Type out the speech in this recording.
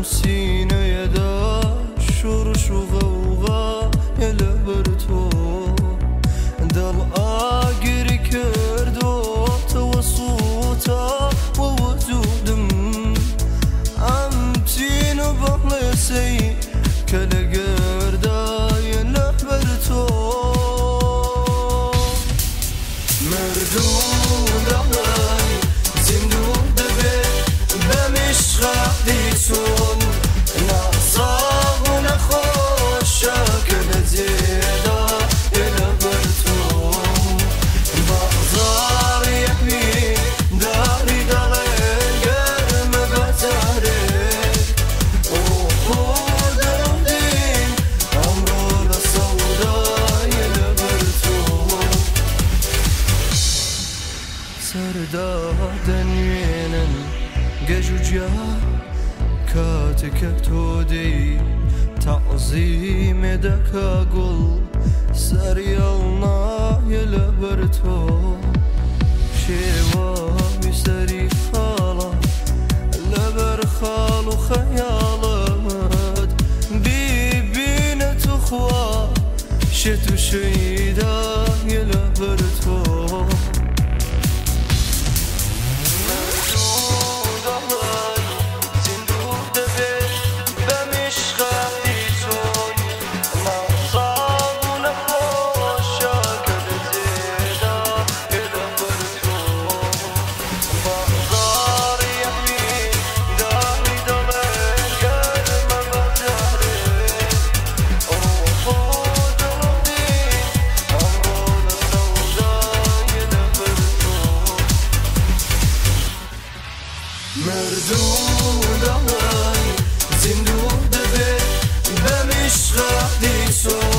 سینه دا شورش و غوغا لبرتو دل آگری کرد و توسوتا و وجودم امتین و بغلسی کل گردای لبرتو مردود آی زندود به بمشغل دیتون نصاب و نخوش کل زیدا لبرتو بازار یحمی داری داره گرم بتارک او خود رودین امرو لسودای لبرتو سردادن وینن گجو جا كاتك تودي تعظيم دكا قل سريالنا يلبرتو شيوا بسري خالا لبر خال وخيالات بيبينة اخوة شتو شيدا يلبرتو مردود آی زندود به بمشغل دیسو